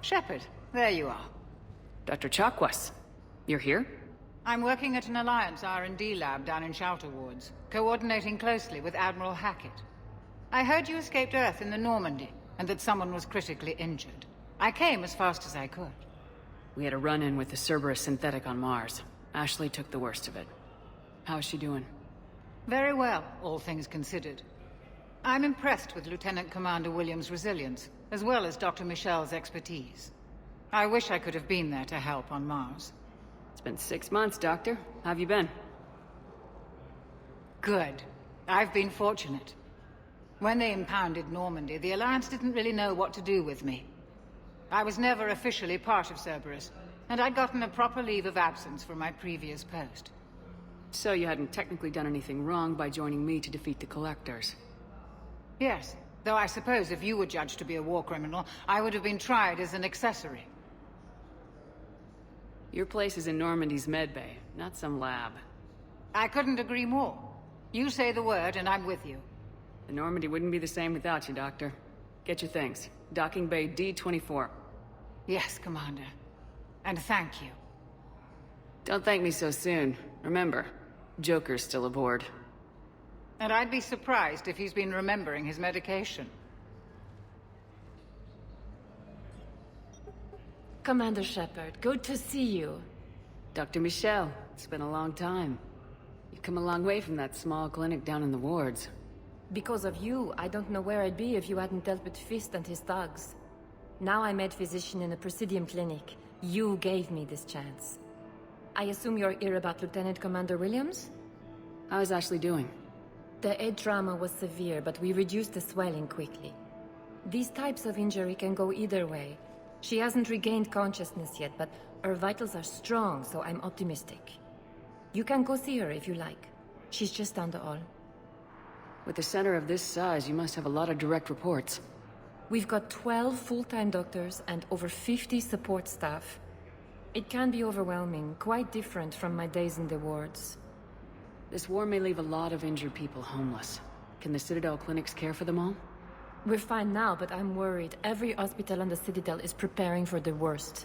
Shepard, there you are. Dr. Chakwas, you're here? I'm working at an Alliance R&D lab down in Shelter Wards, coordinating closely with Admiral Hackett. I heard you escaped Earth in the Normandy, and that someone was critically injured. I came as fast as I could. We had a run-in with the Cerberus synthetic on Mars. Ashely took the worst of it. How's she doing? Very well, all things considered. I'm impressed with Lieutenant Commander Williams' resilience, as well as Dr. Michel's expertise. I wish I could have been there to help on Mars. It's been 6 months, Doctor. How have you been? Good. I've been fortunate. When they impounded Normandy, the Alliance didn't really know what to do with me. I was never officially part of Cerberus, and I'd gotten a proper leave of absence from my previous post. So you hadn't technically done anything wrong by joining me to defeat the Collectors? Yes, though I suppose if you were judged to be a war criminal, I would have been tried as an accessory. Your place is in Normandy's medbay, not some lab. I couldn't agree more. You say the word and I'm with you. The Normandy wouldn't be the same without you, Doctor. Get your things. Docking Bay D-24. Yes, Commander. And thank you. Don't thank me so soon. Remember, Joker's still aboard. And I'd be surprised if he's been remembering his medication. Commander Shepard, good to see you. Dr. Michel, it's been a long time. You've come a long way from that small clinic down in the wards. Because of you, I don't know where I'd be if you hadn't dealt with Fist and his thugs. Now I'm med physician in a Presidium clinic. You gave me this chance. I assume you're here about Lieutenant Commander Williams? How is Ashely doing? The head trauma was severe, but we reduced the swelling quickly. These types of injury can go either way. She hasn't regained consciousness yet, but her vitals are strong, so I'm optimistic. You can go see her if you like. She's just down the hall. With a center of this size, you must have a lot of direct reports. We've got 12 full-time doctors and over 50 support staff. It can be overwhelming, quite different from my days in the wards. This war may leave a lot of injured people homeless. Can the Citadel clinics care for them all? We're fine now, but I'm worried. Every hospital on the Citadel is preparing for the worst.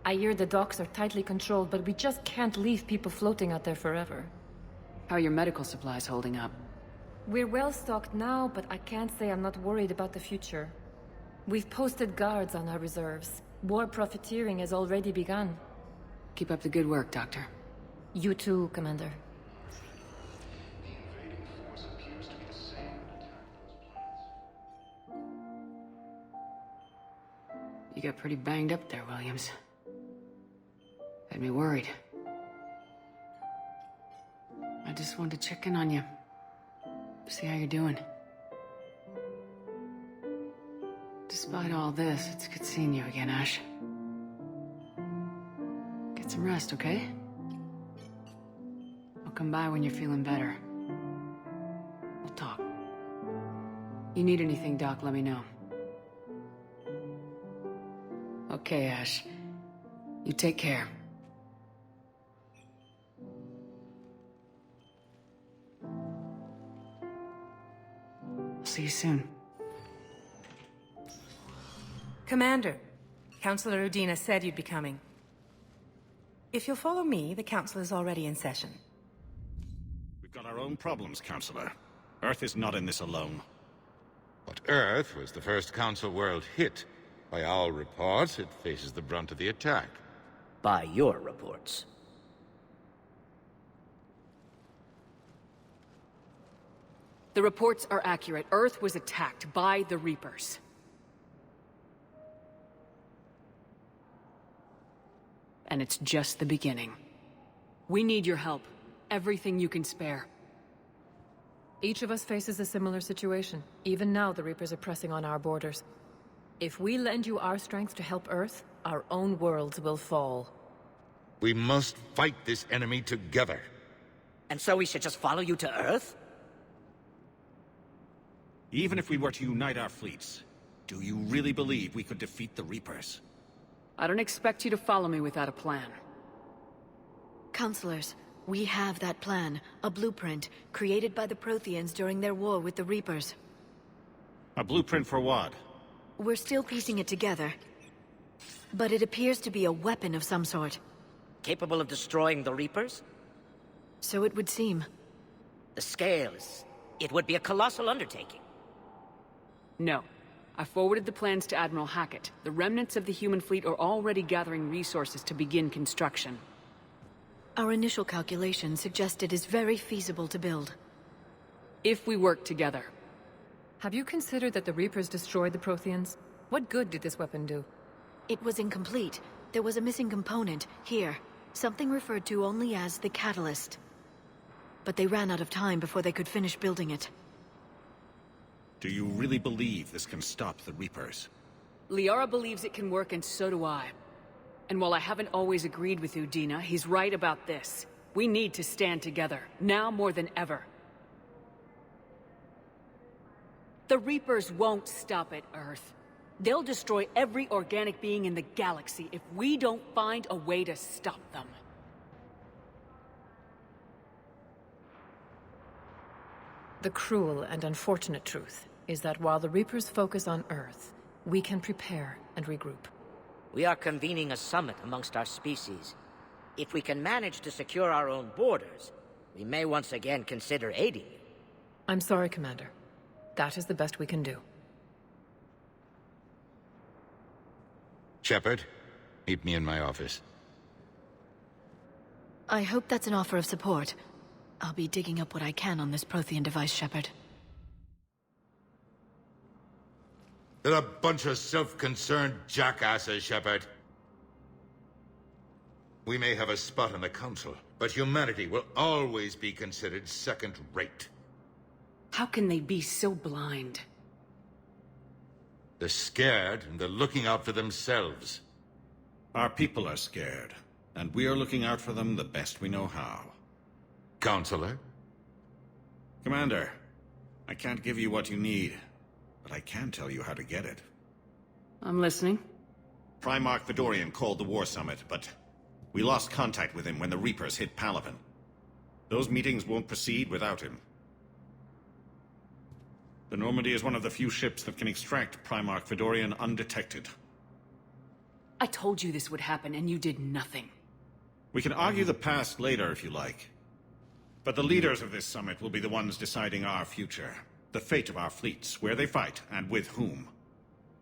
I hear the docks are tightly controlled, but we just can't leave people floating out there forever. How are your medical supplies holding up? We're well stocked now, but I can't say I'm not worried about the future. We've posted guards on our reserves. War profiteering has already begun. Keep up the good work, Doctor. You too, Commander. You got pretty banged up there, Williams. Had me worried. I just wanted to check in on you. See how you're doing. Despite all this, it's good seeing you again, Ash. Get some rest, okay? I'll come by when you're feeling better. We'll talk. You need anything, Doc, let me know. Okay, Ash. You take care. See you soon. Commander, Councilor Udina said you'd be coming. If you'll follow me, the Council is already in session. We've got our own problems, Councilor. Earth is not in this alone. But Earth was the first Council world hit. By our reports, it faces the brunt of the attack. By your reports. The reports are accurate. Earth was attacked by the Reapers. And it's just the beginning. We need your help. Everything you can spare. Each of us faces a similar situation. Even now, the Reapers are pressing on our borders. If we lend you our strength to help Earth, our own worlds will fall. We must fight this enemy together. And so we should just follow you to Earth? Even if we were to unite our fleets, do you really believe we could defeat the Reapers? I don't expect you to follow me without a plan. Counselors, we have that plan. A blueprint, created by the Protheans during their war with the Reapers. A blueprint for what? We're still piecing it together. But it appears to be a weapon of some sort. Capable of destroying the Reapers? So it would seem. The scales. It would be a colossal undertaking. No. I forwarded the plans to Admiral Hackett. The remnants of the human fleet are already gathering resources to begin construction. Our initial calculations suggest it is very feasible to build. If we work together. Have you considered that the Reapers destroyed the Protheans? What good did this weapon do? It was incomplete. There was a missing component, here. Something referred to only as the catalyst. But they ran out of time before they could finish building it. Do you really believe this can stop the Reapers? Liara believes it can work, and so do I. And while I haven't always agreed with Udina, he's right about this. We need to stand together, now more than ever. The Reapers won't stop at Earth. They'll destroy every organic being in the galaxy if we don't find a way to stop them. The cruel and unfortunate truth is that while the Reapers focus on Earth, we can prepare and regroup. We are convening a summit amongst our species. If we can manage to secure our own borders, we may once again consider aiding you. I'm sorry, Commander. That is the best we can do. Shepard, meet me in my office. I hope that's an offer of support. I'll be digging up what I can on this Prothean device, Shepard. They're a bunch of self-concerned jackasses, Shepard. We may have a spot on the Council, but humanity will always be considered second-rate. How can they be so blind? They're scared, and they're looking out for themselves. Our people are scared, and we are looking out for them the best we know how. Counselor? Commander, I can't give you what you need, but I can tell you how to get it. I'm listening. Primarch Vidorian called the War Summit, but we lost contact with him when the Reapers hit Palaven. Those meetings won't proceed without him. The Normandy is one of the few ships that can extract Primarch Vidorian undetected. I told you this would happen, and you did nothing. We can argue the past later if you like. But the leaders of this summit will be the ones deciding our future. The fate of our fleets, where they fight, and with whom.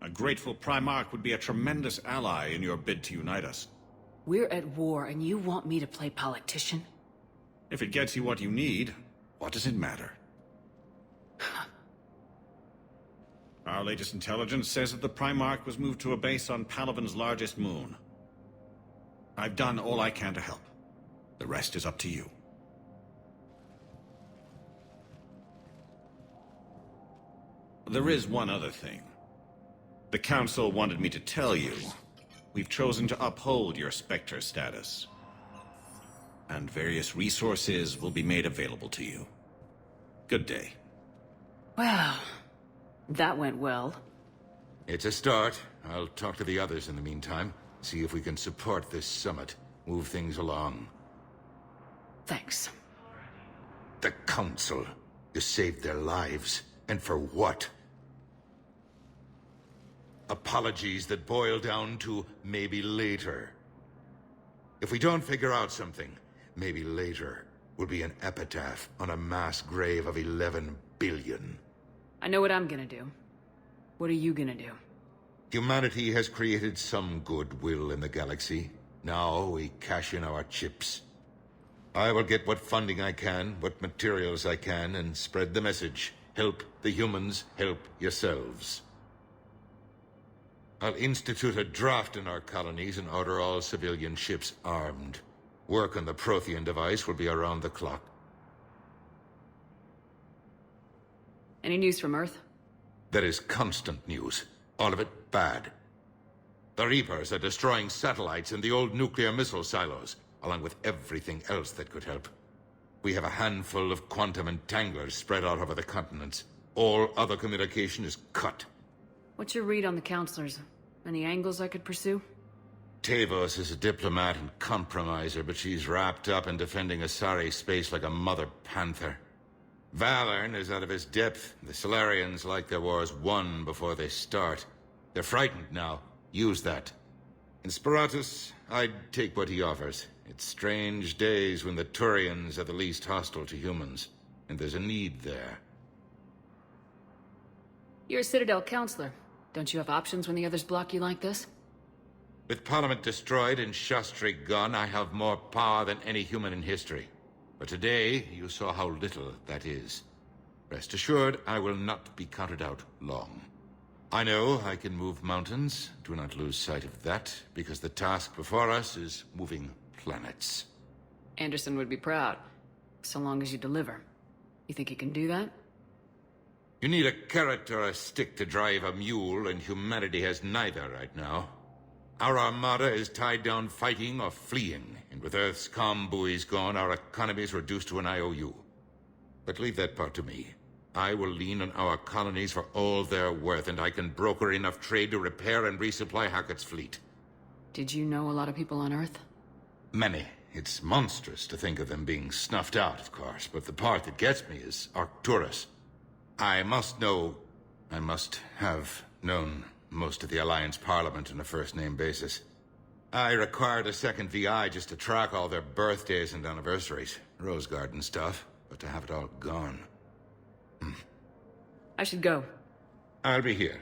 A grateful Primarch would be a tremendous ally in your bid to unite us. We're at war, and you want me to play politician? If it gets you what you need, what does it matter? Our latest intelligence says that the Primarch was moved to a base on Palaven's largest moon. I've done all I can to help. The rest is up to you. There is one other thing. The Council wanted me to tell you, we've chosen to uphold your Spectre status. And various resources will be made available to you. Good day. Well, that went well. It's a start. I'll talk to the others in the meantime. See if we can support this summit. Move things along. Thanks. The Council. You saved their lives. And for what? Apologies that boil down to maybe later. If we don't figure out something, maybe later will be an epitaph on a mass grave of 11 billion. I know what I'm gonna do. What are you gonna do? Humanity has created some goodwill in the galaxy. Now we cash in our chips. I will get what funding I can, what materials I can, and spread the message. Help the humans, help yourselves. I'll institute a draft in our colonies and order all civilian ships armed. Work on the Prothean device will be around the clock. Any news from Earth? There is constant news. All of it bad. The Reapers are destroying satellites and the old nuclear missile silos, along with everything else that could help. We have a handful of quantum entanglers spread out over the continents. All other communication is cut. What's your read on the counselors? Any angles I could pursue? Tavos is a diplomat and compromiser, but she's wrapped up in defending Asari space like a mother panther. Valorn is out of his depth. The Solarians like their wars won before they start. They're frightened now. Use that. In Sparatus, I'd take what he offers. It's strange days when the Turians are the least hostile to humans, and there's a need there. You're a Citadel Councilor. Don't you have options when the others block you like this? With Parliament destroyed and Shastri gone, I have more power than any human in history. But today, you saw how little that is. Rest assured, I will not be counted out long. I know I can move mountains. Do not lose sight of that, because the task before us is moving planets. Anderson would be proud, so long as you deliver. You think you can do that? You need a carrot or a stick to drive a mule, and humanity has neither right now. Our armada is tied down fighting or fleeing, and with Earth's comm buoys gone, our economy is reduced to an IOU. But leave that part to me. I will lean on our colonies for all they're worth, and I can broker enough trade to repair and resupply Hackett's fleet. Did you know a lot of people on Earth? Many. It's monstrous to think of them being snuffed out, of course, but the part that gets me is Arcturus. I must have known most of the Alliance Parliament on a first-name basis. I required a second VI just to track all their birthdays and anniversaries. Rose Garden stuff, but to have it all gone. I should go. I'll be here.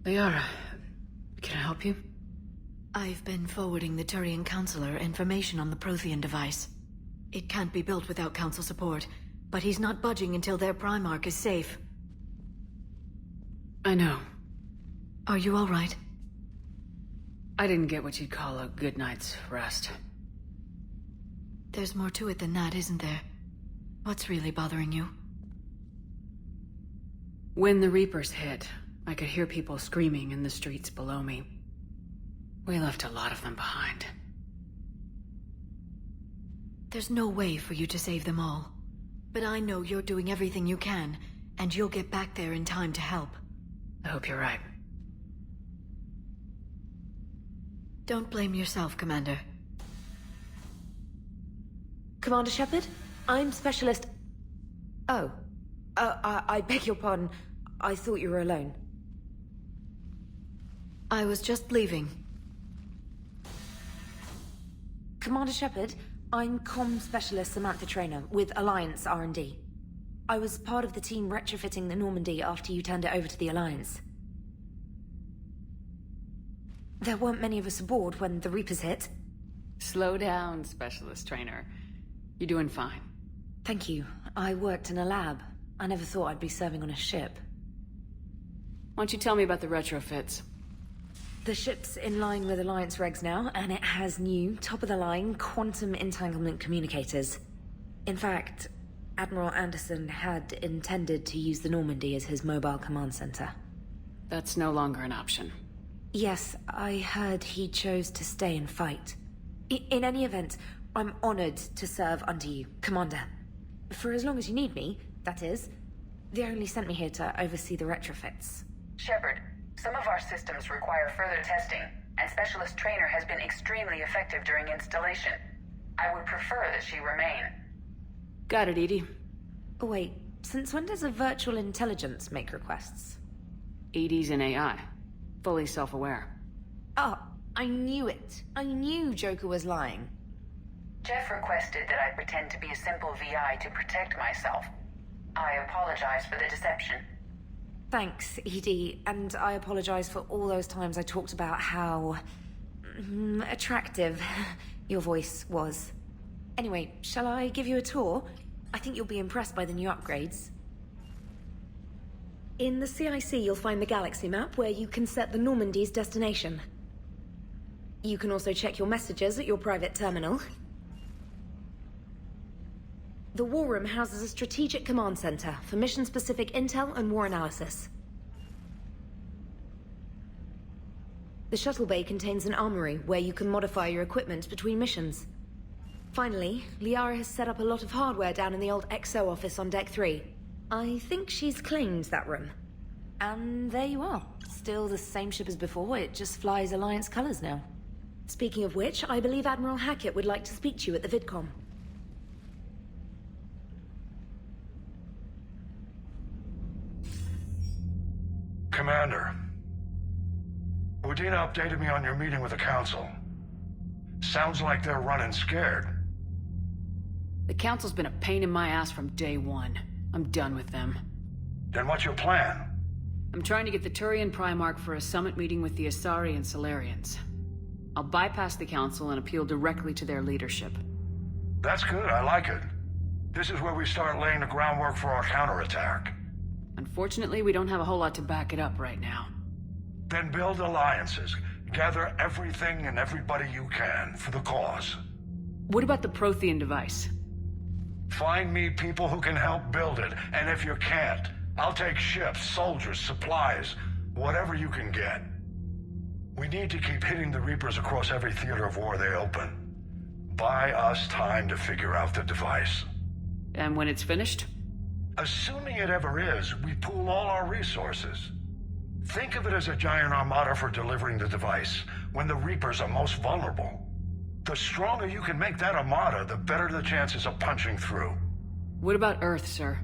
Liara, can I help you? I've been forwarding the Turian Councilor information on the Prothean device. It can't be built without Council support, but he's not budging until their Primarch is safe. I know. Are you all right? I didn't get what you'd call a good night's rest. There's more to it than that, isn't there? What's really bothering you? When the Reapers hit, I could hear people screaming in the streets below me. We left a lot of them behind. There's no way for you to save them all. But I know you're doing everything you can, and you'll get back there in time to help. I hope you're right. Don't blame yourself, Commander. Commander Shepard? I'm Specialist... Oh. I beg your pardon. I thought you were alone. I was just leaving. Commander Shepard, I'm Comm Specialist Samantha Traynor with Alliance R&D. I was part of the team retrofitting the Normandy after you turned it over to the Alliance. There weren't many of us aboard when the Reapers hit. Slow down, Specialist Trainer. You're doing fine. Thank you. I worked in a lab. I never thought I'd be serving on a ship. Why don't you tell me about the retrofits? The ship's in line with Alliance regs now, and it has new, top-of-the-line quantum entanglement communicators. In fact, Admiral Anderson had intended to use the Normandy as his mobile command center. That's no longer an option. Yes, I heard he chose to stay and fight. In any event, I'm honored to serve under you, Commander. For as long as you need me, that is. They only sent me here to oversee the retrofits. Shepard, some of our systems require further testing, and Specialist Trainer has been extremely effective during installation. I would prefer that she remain. Got it, EDI. Oh, wait, since when does a virtual intelligence make requests? EDI's an AI. Fully self-aware. Oh, I knew it. I knew Joker was lying. Jeff requested that I pretend to be a simple VI to protect myself. I apologize for the deception. Thanks, EDI, and I apologize for all those times I talked about how... attractive your voice was. Anyway, shall I give you a tour? I think you'll be impressed by the new upgrades. In the CIC, you'll find the galaxy map where you can set the Normandy's destination. You can also check your messages at your private terminal. The War Room houses a strategic command center for mission-specific intel and war analysis. The shuttle bay contains an armory where you can modify your equipment between missions. Finally, Liara has set up a lot of hardware down in the old XO office on Deck 3. I think she's claimed that room. And there you are. Still the same ship as before, it just flies Alliance colors now. Speaking of which, I believe Admiral Hackett would like to speak to you at the VidCom. Commander, Udina updated me on your meeting with the Council. Sounds like they're running scared. The Council's been a pain in my ass from day one. I'm done with them. Then what's your plan? I'm trying to get the Turian Primarch for a summit meeting with the Asari and Solarians. I'll bypass the Council and appeal directly to their leadership. That's good, I like it. This is where we start laying the groundwork for our counterattack. Unfortunately, we don't have a whole lot to back it up right now. Then build alliances. Gather everything and everybody you can for the cause. What about the Prothean device? Find me people who can help build it, and if you can't, I'll take ships, soldiers, supplies, whatever you can get. We need to keep hitting the Reapers across every theater of war they open. Buy us time to figure out the device. And when it's finished? Assuming it ever is, we pool all our resources. Think of it as a giant armada for delivering the device, when the Reapers are most vulnerable. The stronger you can make that armada, the better the chances of punching through. What about Earth, sir?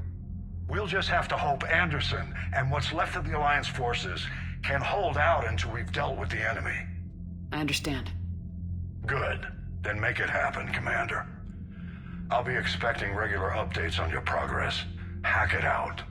We'll just have to hope Anderson and what's left of the Alliance forces can hold out until we've dealt with the enemy. I understand. Good. Then make it happen, Commander. I'll be expecting regular updates on your progress. Hack it out.